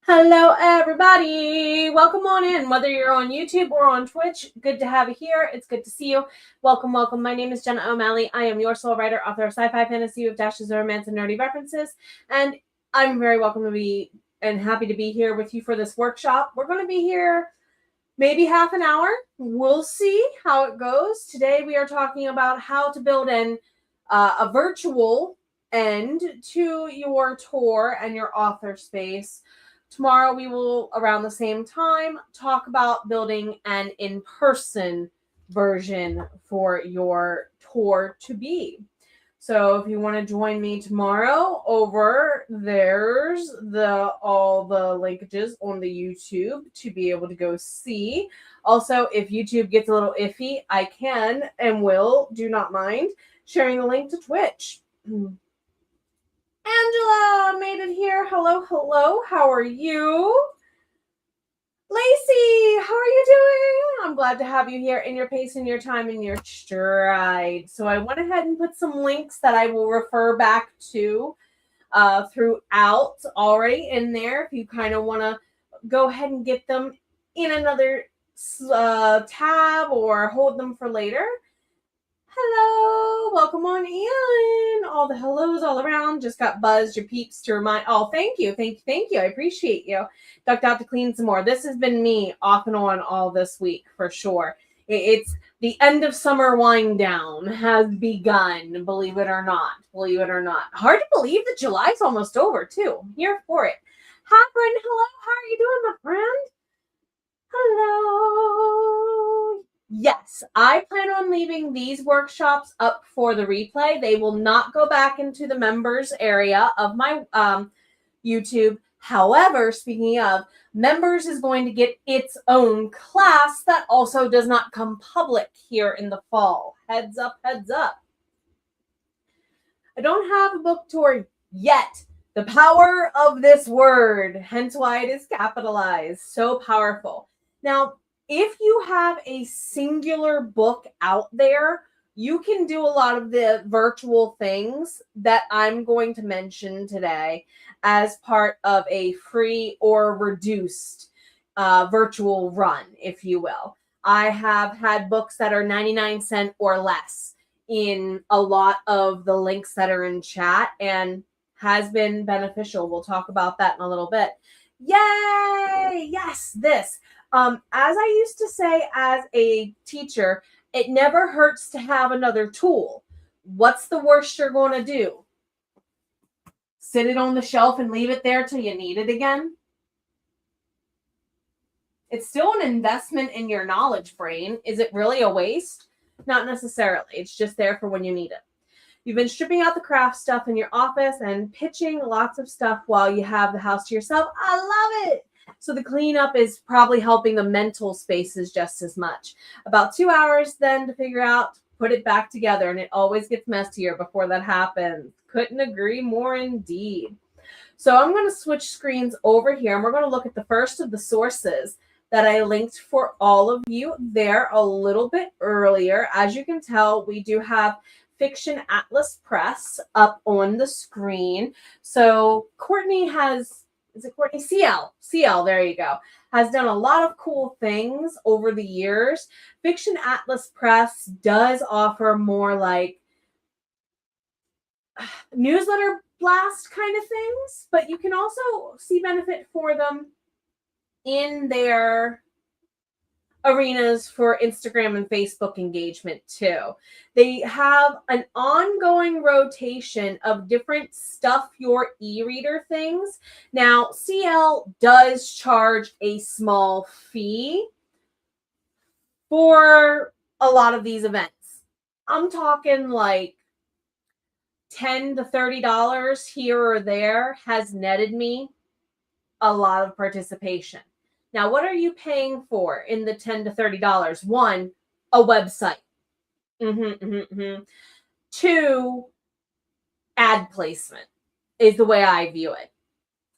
Hello, everybody. Welcome on in, whether you're on YouTube or on Twitch. Good to have you here. It's good to see you. Welcome, welcome. My name is Jenna O'Malley. I am your soul writer, author of sci-fi, fantasy with dashes of romance and nerdy references. And I'm very welcome to be and happy to be here with you for this workshop. We're going to be here maybe half an hour. We'll see how it goes. Today we are talking about how to build a virtual end to your tour and your author space. Tomorrow we will, around the same time, talk about building an in-person version for your tour to be. So if you want to join me tomorrow over, there's all the linkages on the YouTube to be able to go see. Also, if YouTube gets a little iffy, I can and will, do not mind, sharing the link to Twitch. Angela made it here. Hello, hello. How are you? Lacey, how are you doing? I'm glad to have you here in your pace, in your time, in your stride. So I went ahead and put some links that I will refer back to throughout already in there. If you kind of want to go ahead and get them in another tab or hold them for later. Hello, welcome on in. All the hellos all around. Just got buzzed, your peeps to remind. Oh, thank you. I appreciate you. Ducked out to clean some more. This has been me off and on all this week for sure. It's the end of summer wind down has begun, believe it or not. Hard to believe that July's almost over too. I'm here for it. Catherine, hello. How are you doing, my friend? Hello. Yes, I plan on leaving these workshops up for the replay. They will not go back into the members area of my YouTube. However, speaking of, members is going to get its own class that also does not come public here in the fall. Heads up, heads up. I don't have a book tour yet. The power of this word, hence why it is capitalized. So powerful. Now, if you have a singular book out there, you can do a lot of the virtual things that I'm going to mention today as part of a free or reduced virtual run, if you will. I have had books that are 99 cents or less in a lot of the links that are in chat and has been beneficial. We'll talk about that in a little bit. Yay! Yes, this. As I used to say as a teacher, it never hurts to have another tool. What's the worst you're going to do? Sit it on the shelf and leave it there till you need it again? It's still an investment in your knowledge brain. Is it really a waste? Not necessarily. It's just there for when you need it. You've been stripping out the craft stuff in your office and pitching lots of stuff while you have the house to yourself. I love it. So the cleanup is probably helping the mental spaces just as much. About 2 hours then to figure out, put it back together, and it always gets messier before that happens. Couldn't agree more indeed. So I'm going to switch screens over here, and we're going to look at the first of the sources that I linked for all of you there a little bit earlier. As you can tell, we do have Fiction Atlas Press up on the screen. So Courtney has... Is it Courtney? CL, there you go. Has done a lot of cool things over the years. Fiction Atlas Press does offer more like newsletter blast kind of things, but you can also see benefit for them in their arenas for Instagram and Facebook engagement too. They have an ongoing rotation of different stuff your e-reader things. Now, CL does charge a small fee for a lot of these events. I'm talking like $10 to $30 here or there has netted me a lot of participation. Now, what are you paying for in the $10 to $30? One, a website. Two, ad placement is the way I view it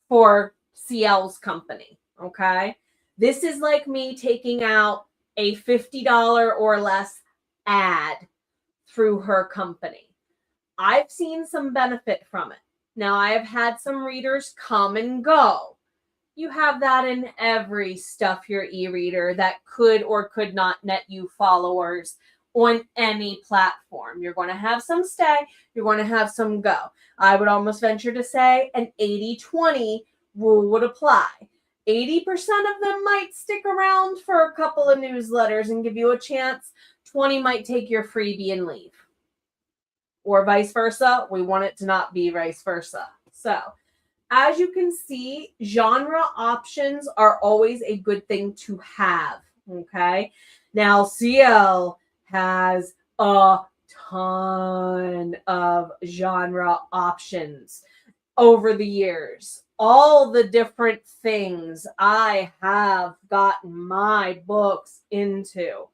for CL's company, okay? This is like me taking out a $50 or less ad through her company. I've seen some benefit from it. Now, I have had some readers come and go. You have that in every Stuff Your e-reader that could or could not net you followers on any platform. You're going to have some stay, you're going to have some go. I would almost venture to say an 80-20 rule would apply. 80% of them might stick around for a couple of newsletters and give you a chance. 20 might take your freebie and leave. Or vice versa. We want it to not be vice versa. So, as you can see, genre options are always a good thing to have. Okay. Now, CL has a ton of genre options over the years. All the different things I have gotten my books into.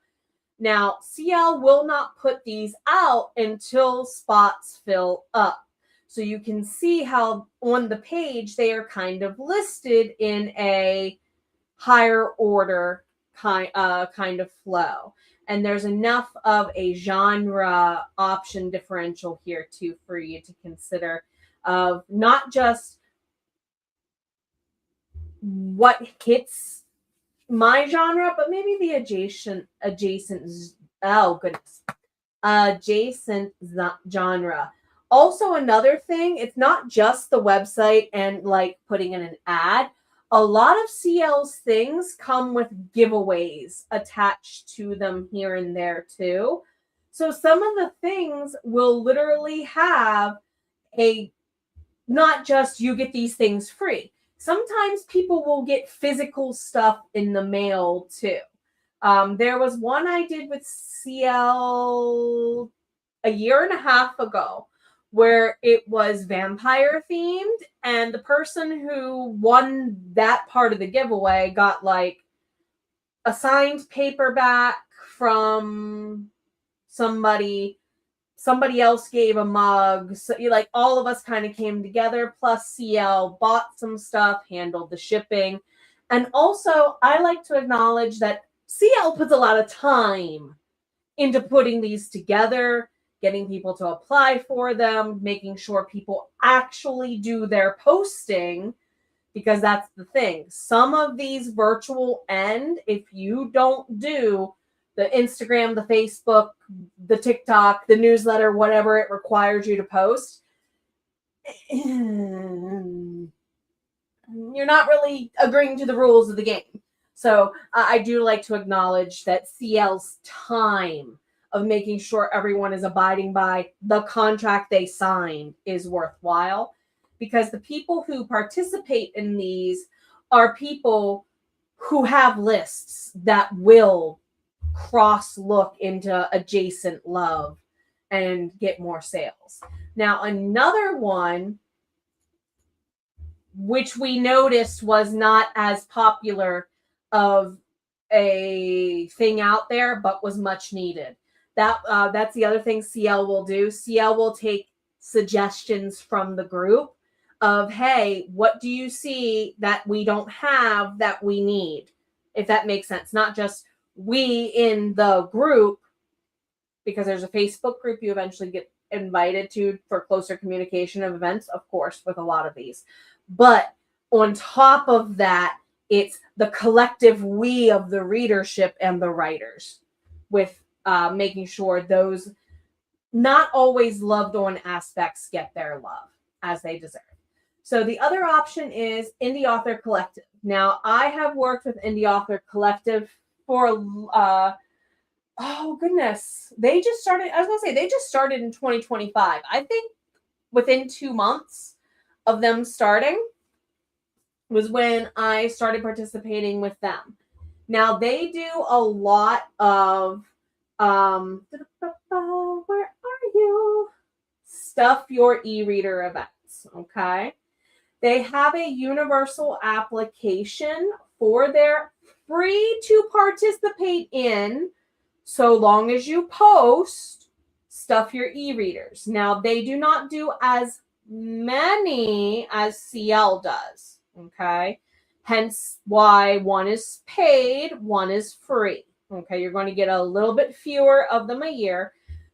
Now, CL will not put these out until spots fill up. So you can see how on the page they are kind of listed in a higher order kind of flow. And there's enough of a genre option differential here too for you to consider of not just what hits my genre, but maybe the adjacent genre. Also, another thing, it's not just the website and like putting in an ad. A lot of CL's things come with giveaways attached to them here and there too. So some of the things will literally have not just you get these things free. Sometimes people will get physical stuff in the mail too. There was one I did with CL a year and a half ago where it was vampire themed, and the person who won that part of the giveaway got like a signed paperback from somebody else gave a mug. So like all of us kind of came together, plus CL bought some stuff, handled the shipping. And also I like to acknowledge that CL puts a lot of time into putting these together, getting people to apply for them, making sure people actually do their posting, because that's the thing. Some of these virtual end if you don't do the Instagram, the Facebook, the TikTok, the newsletter, whatever it requires you to post, you're not really agreeing to the rules of the game. So I do like to acknowledge that CL's time of making sure everyone is abiding by the contract they signed is worthwhile, because the people who participate in these are people who have lists that will cross look into adjacent love and get more sales. Now, another one which we noticed was not as popular of a thing out there, but was much needed. That's the other thing CL will do. CL will take suggestions from the group of, hey, what do you see that we don't have that we need? If that makes sense. Not just we in the group, because there's a Facebook group you eventually get invited to for closer communication of events, of course, with a lot of these. But on top of that, it's the collective we of the readership and the writers, with making sure those not always loved on aspects get their love as they deserve. So the other option is Indie Author Collective. Now, I have worked with Indie Author Collective for, oh goodness, they just started in 2025. I think within 2 months of them starting was when I started participating with them. Now, they do a lot of, where are you? Stuff Your e-reader events, okay? They have a universal application for their free to participate in, so long as you post Stuff Your e-readers. Now, they do not do as many as CL does, okay? Hence why one is paid, one is free, okay? You're going to get a little bit fewer of them a year,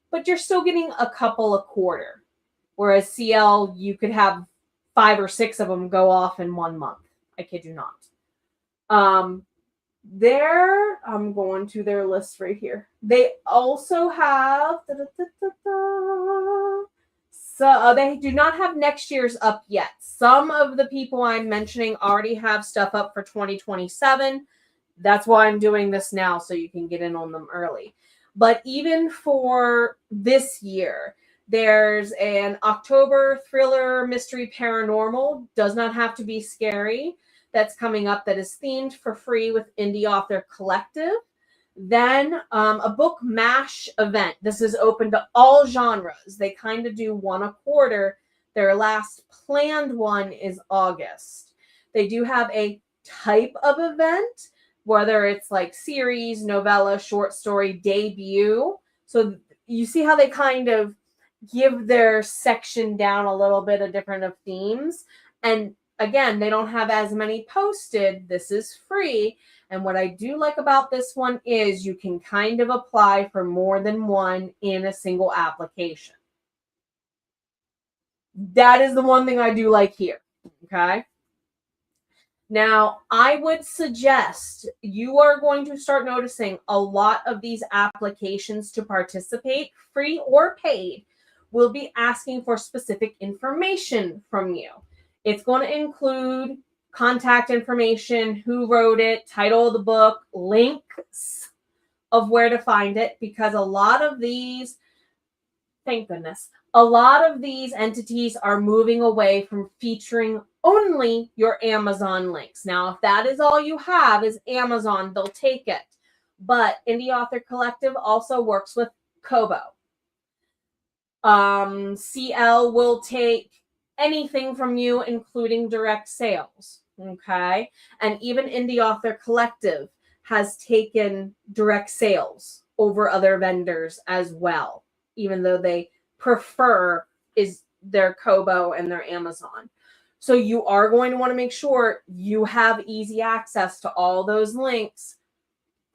but you're still getting a couple a quarter. Whereas CL, you could have 5 or 6 of them go off in 1 month. I kid you not. I'm going to their list right here. They also have so they do not have next year's up yet. Some of the people I'm mentioning already have stuff up for 2027. That's why I'm doing this now, so you can get in on them early. But even for this year, there's an October thriller mystery paranormal. Does not have to be scary. That's coming up that is themed for free with Indie Author Collective. Then a book mash event. This is open to all genres. They kind of do one a quarter. Their last planned one is August. They do have a type of event, whether it's like series, novella, short story, debut. So you see how they kind of give their section down a little bit of different of themes. And again, they don't have as many posted. This is free. And what I do like about this one is you can kind of apply for more than one in a single application. That is the one thing I do like here. Okay. Now, I would suggest you are going to start noticing a lot of these applications to participate, free or paid, will be asking for specific information from you. It's going to include contact information, who wrote it, title of the book, links of where to find it, because a lot of these, thank goodness, a lot of these entities are moving away from featuring only your Amazon links. Now, if that is all you have is Amazon, they'll take it. But Indie Author Collective also works with Kobo. CL will take anything from you, including direct sales. Okay. And even Indie Author Collective has taken direct sales over other vendors as well, even though they prefer is their Kobo and their Amazon. So you are going to want to make sure you have easy access to all those links,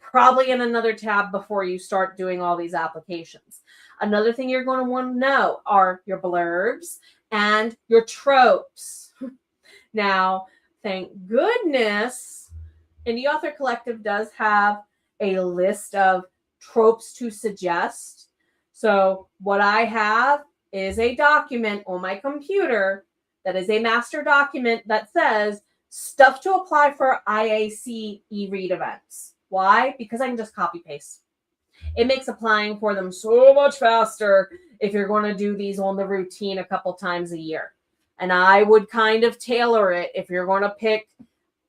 probably in another tab before you start doing all these applications. Another thing you're going to want to know are your blurbs and your tropes. Now, thank goodness, Indie Author Collective does have a list of tropes to suggest. So what I have is a document on my computer that is a master document that says stuff to apply for IAC e-read events. Why? Because I can just copy paste. It makes applying for them so much faster if you're going to do these on the routine a couple times a year. And I would kind of tailor it. If you're going to pick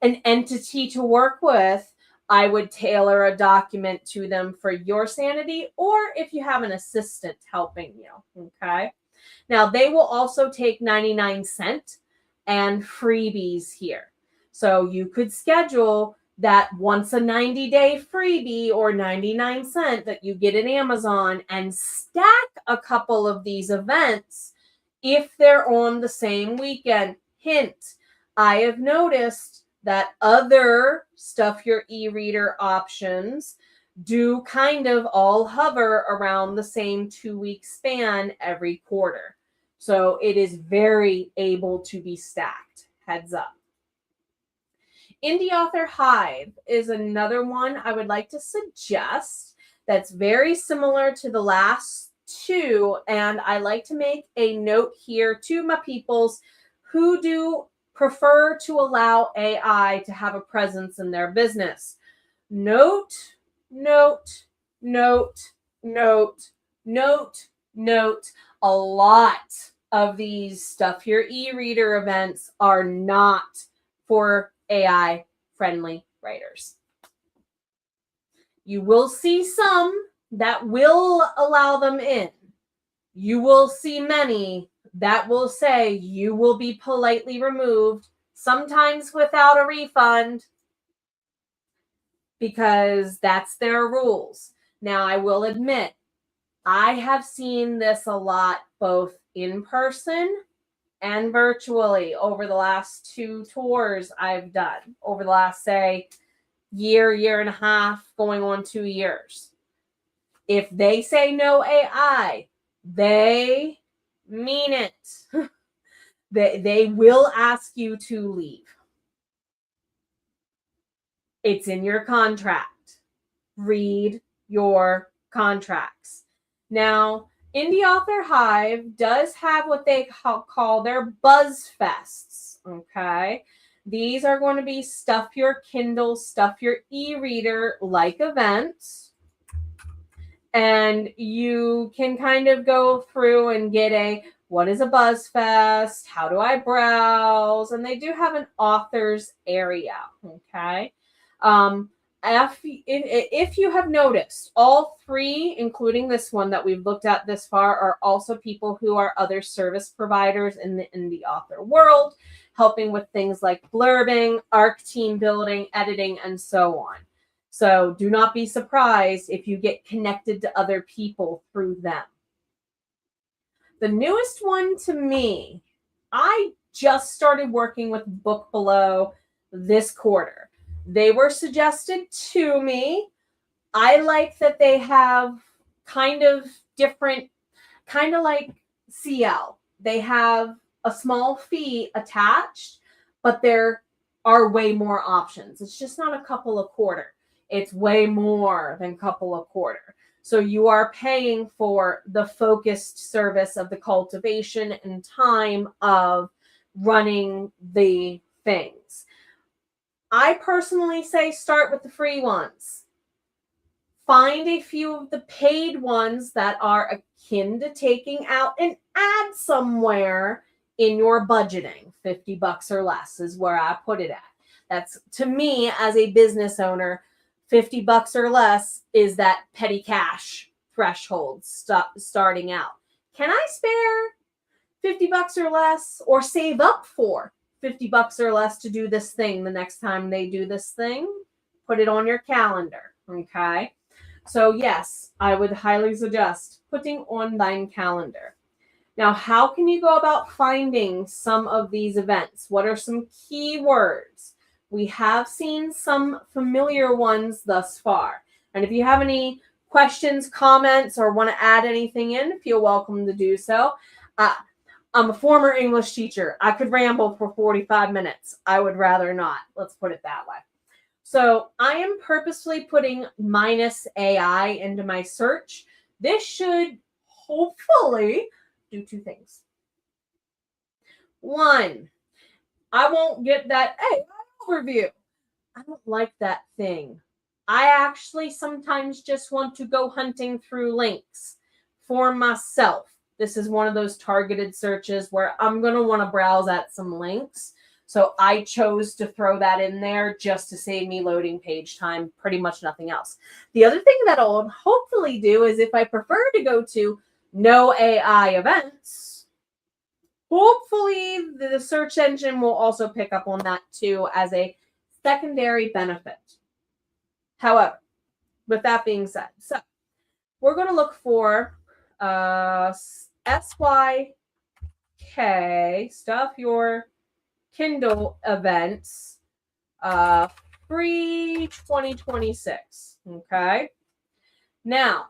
an entity to work with, I would tailor a document to them for your sanity, or if you have an assistant helping you, okay? Now, they will also take 99-cent and freebies here. So you could schedule that once a 90-day freebie or 99-cent that you get in Amazon and stack a couple of these events if they're on the same weekend. Hint, I have noticed that other Stuff Your e-reader options do kind of all hover around the same 2-week span every quarter. So it is very able to be stacked. Heads up. Indie Author Hive is another one I would like to suggest that's very similar to the last two. And I like to make a note here to my peoples who do prefer to allow AI to have a presence in their business. Note, note, note, note, note, note. A lot of these Stuff Your e-reader events are not for AI friendly writers. You will see some that will allow them in. You will see many that will say you will be politely removed, sometimes without a refund, because that's their rules. Now, I will admit, I have seen this a lot, both in person and virtually over the last 2 tours I've done over the last, say, year and a half, going on 2 years. If they say no AI, they mean it. They will ask you to leave. It's in your contract. Read your contracts. Now, Indie Author Hive does have what they call their Buzz Fests, okay? These are going to be stuff your Kindle, stuff your e-reader like events. And you can kind of go through and get what is a Buzz Fest? How do I browse? And they do have an authors area, okay? If you have noticed, all three, including this one that we've looked at this far, are also people who are other service providers in the indie author world, helping with things like blurbing, ARC team building, editing, and so on. So do not be surprised if you get connected to other people through them. The newest one to me, I just started working with Book Below this quarter. They were suggested to me. I like that they have kind of different, kind of like CL. They have a small fee attached, but there are way more options. It's just not a couple a quarter. It's way more than couple a quarter. So you are paying for the focused service of the cultivation and time of running the things. I personally say start with the free ones. Find a few of the paid ones that are akin to taking out and add somewhere in your budgeting. $50 or less is where I put it at. That's, to me, as a business owner, $50 or less is that petty cash threshold starting out. Can I spare $50 or less, or save up for $50 or less to do this thing the next time they do this thing? Put it on your calendar, okay? So yes, I would highly suggest putting on thine calendar. Now, how can you go about finding some of these events? What are some keywords? We have seen some familiar ones thus far. And if you have any questions, comments, or want to add anything in, feel welcome to do so. I'm a former English teacher. I could ramble for 45 minutes. I would rather not. Let's put it that way. So I am purposely putting -AI into my search. This should hopefully do two things. One, I won't get that overview. I don't like that thing. I actually sometimes just want to go hunting through links for myself. This is one of those targeted searches where I'm going to want to browse at some links. So I chose to throw that in there just to save me loading page time, pretty much nothing else. The other thing that I'll hopefully do is if I prefer to go to no AI events, hopefully the search engine will also pick up on that too as a secondary benefit. However, with that being said, so we're going to look for SYK, stuff your Kindle events, free 2026. Okay. Now,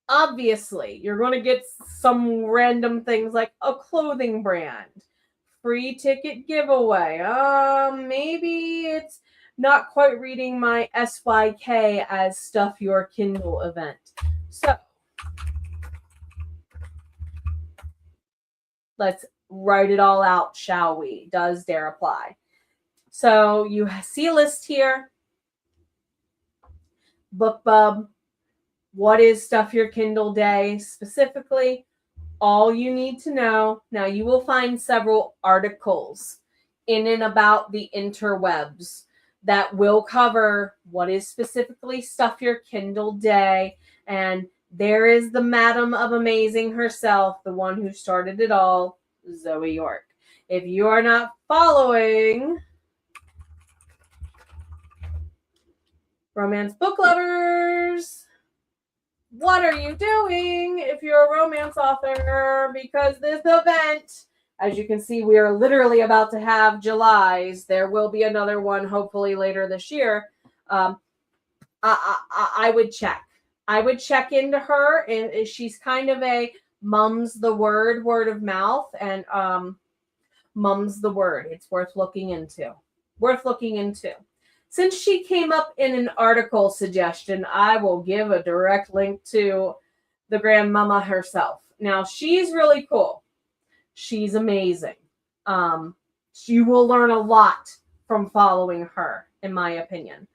obviously, you're going to get some random things like a clothing brand, free ticket giveaway. Maybe it's not quite reading my SYK as stuff your Kindle event. So let's write it all out, shall we? Does dare apply. So you see a list here. BookBub. What is Stuff Your Kindle Day specifically? All you need to know. Now you will find several articles in and about the interwebs that will cover what is specifically Stuff Your Kindle Day. And there is the Madam of Amazing herself, the one who started it all, Zoe York. If you are not following romance book lovers, what are you doing if you're a romance author? Because this event, as you can see, we are literally about to have July's. There will be another one hopefully later this year. I would check. I would check into her, and she's kind of a mum's the word of mouth, and mum's the word. It's worth looking into. since she came up in an article suggestion, I will give a direct link to the grandmama herself. Now, she's really cool. She's amazing. You will learn a lot from following her, in my opinion.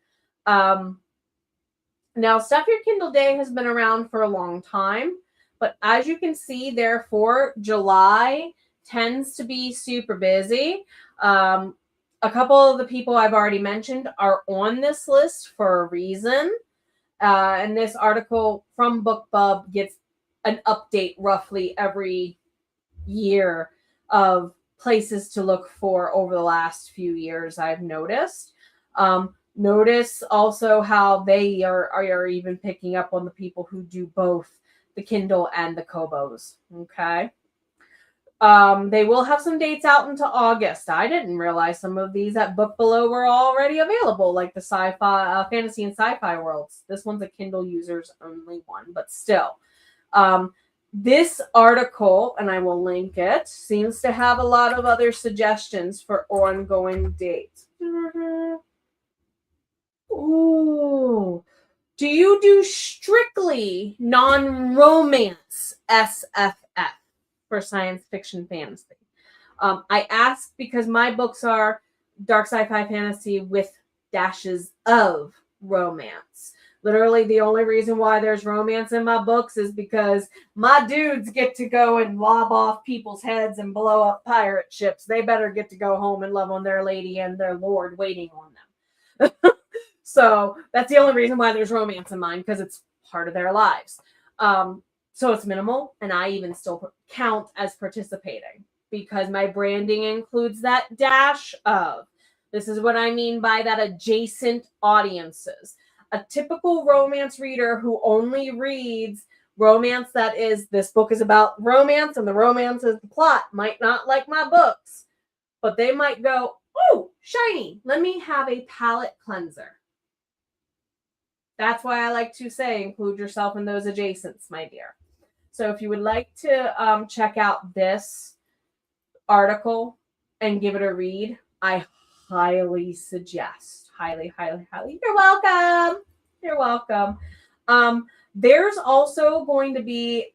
Now, Stuff Your Kindle Day has been around for a long time, but as you can see, therefore, July tends to be super busy. A couple of the people I've already mentioned are on this list for a reason. And this article from BookBub gets an update roughly every year of places to look for over the last few years, I've noticed. Notice also how they are even picking up on the people who do both the Kindle and the Kobos. Okay. They will have some dates out into August. I didn't realize some of these at Book Below were already available, like the sci-fi, fantasy and sci-fi worlds. This one's a Kindle users only one, but still. This article, and I will link it, seems to have a lot of other suggestions for ongoing dates. Ooh. Do you do strictly non-romance SFF for science fiction fantasy? I ask because my books are dark sci-fi fantasy with dashes of romance. Literally, the only reason why there's romance in my books is because my dudes get to go and lob off people's heads and blow up pirate ships. They better get to go home and love on their lady and their lord waiting on them. So that's the only reason why there's romance in mine, because it's part of their lives. So it's minimal, and I even still count as participating because my branding includes that dash of. This is what I mean by that adjacent audiences. A typical romance reader who only reads romance that is, this book is about romance and the romance is the plot, might not like my books, but they might go, oh, shiny, let me have a palette cleanser. That's why I like to say include yourself in those adjacents, my dear. So if you would like to check out this article and give it a read, I highly suggest. Highly, highly, highly. You're welcome. You're welcome. There's also going to be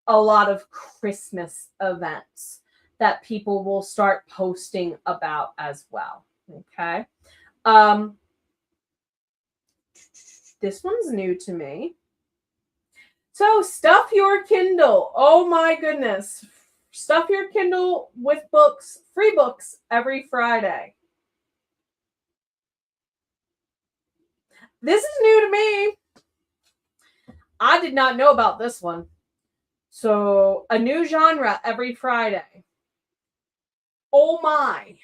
a lot of Christmas events that people will start posting about as well. Okay. This one's new to me. So, Stuff Your Kindle. Oh my goodness. Stuff Your Kindle with books, free books every Friday. This is new to me. I did not know about this one. So, a new genre every Friday. Oh my.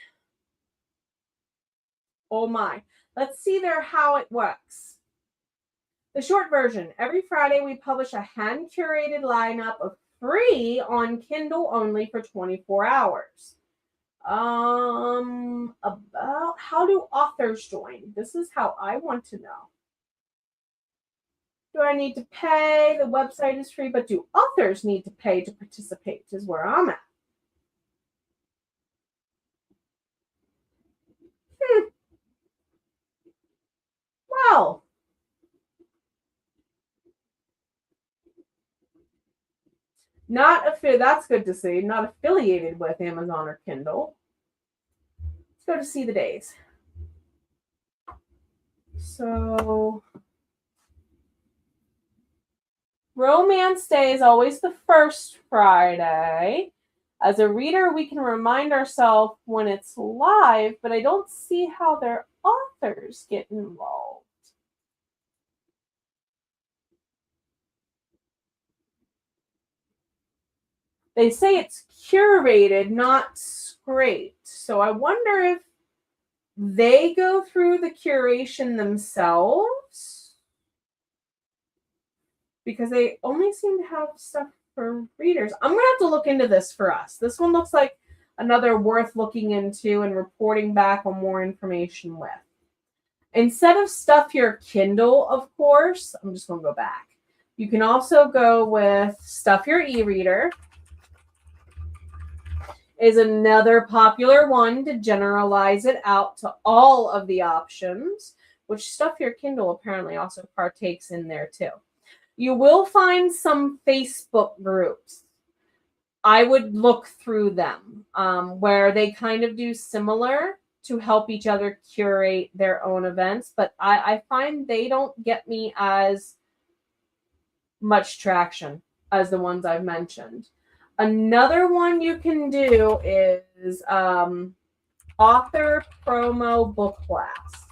Oh my. Let's see there how it works. The short version. Every Friday, we publish a hand-curated lineup of free on Kindle only for 24 hours. About how do authors join? This is how I want to know. Do I need to pay? The website is free, but do authors need to pay to participate is where I'm at. Well, that's good to see. Not affiliated with Amazon or Kindle. Let's go to see the days. So, Romance Day is always the first Friday. As a reader, we can remind ourselves when it's live, but I don't see how their authors get involved. They say it's curated, not scraped. So I wonder if they go through the curation themselves, because they only seem to have stuff for readers. I'm going to have to look into this for us. This one looks like another worth looking into and reporting back on more information with. Instead of Stuff Your Kindle, of course, I'm just going to go back. You can also go with Stuff Your e-reader. is another popular one to generalize it out to all of the options, which Stuff Your Kindle apparently also partakes in there too. You will find some Facebook groups. I would look through them where they kind of do similar to help each other curate their own events, but I find they don't get me as much traction as the ones I've mentioned. Another one you can do is author promo book blast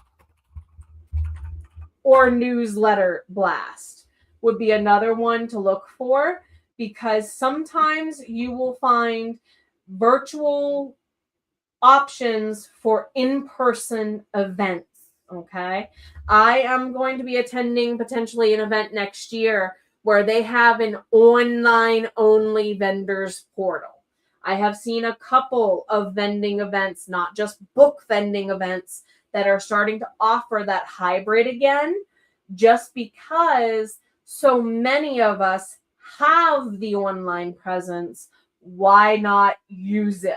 or newsletter blast would be another one to look for, because sometimes you will find virtual options for in-person events. Okay, I am going to be attending potentially an event next year where they have an online-only vendors portal. I have seen a couple of vending events, not just book vending events, that are starting to offer that hybrid again, just because so many of us have the online presence. Why not use it?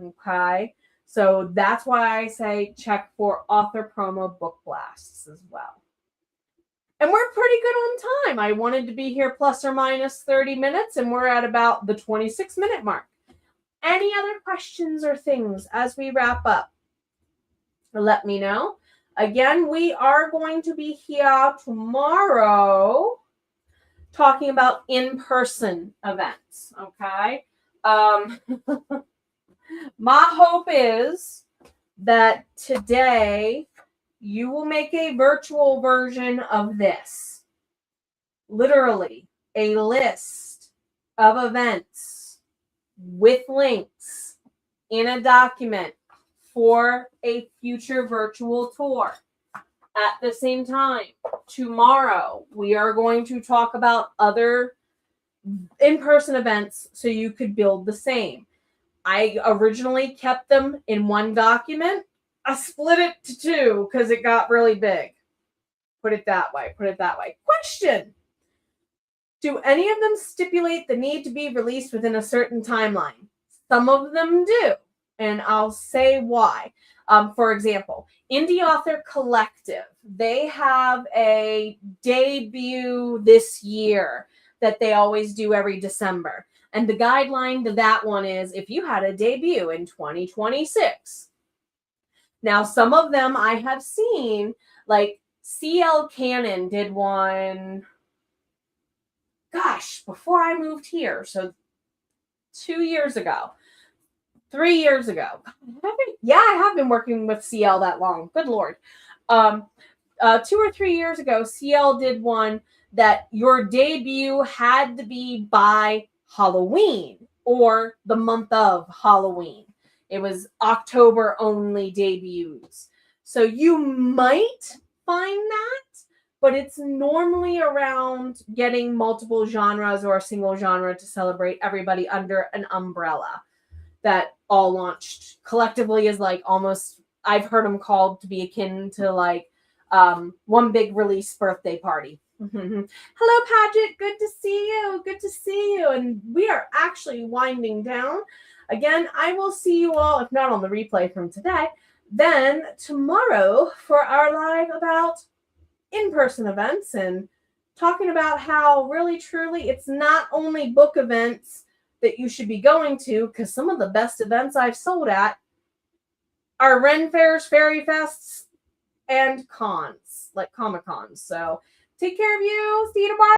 Okay, so that's why I say check for author promo book blasts as well. And we're pretty good on time. I wanted to be here plus or minus 30 minutes, and we're at about the 26-minute mark. Any other questions or things as we wrap up? Let me know. Again, we are going to be here tomorrow talking about in-person events, okay? My hope is that today you will make a virtual version of this. Literally, a list of events with links in a document for a future virtual tour. At the same time, tomorrow, we are going to talk about other in-person events so you could build the same. I originally kept them in one document. I split it to two because it got really big. Put it that way. Question. Do any of them stipulate the need to be released within a certain timeline? Some of them do, and I'll say why. For example, Indie Author Collective, they have a debut this year that they always do every December. And the guideline to that one is if you had a debut in 2026. Now, some of them I have seen, like CL Cannon did one, before I moved here. So 2 years ago, 3 years ago. I have been working with CL that long. Good Lord. 2 or 3 years ago, CL did one that your debut had to be by Halloween or the month of Halloween. It was October only debuts. So you might find that, but it's normally around getting multiple genres or a single genre to celebrate everybody under an umbrella that all launched collectively is like almost, I've heard them called to be akin to like one big release birthday party. Hello, Paget. Good to see you. And we are actually winding down. Again, I will see you all, if not on the replay from today, then tomorrow for our live about in-person events and talking about how really, truly, it's not only book events that you should be going to, because some of the best events I've sold at are Ren fairs, fairy fests, and cons, like Comic-Cons. So take care of you. See you tomorrow.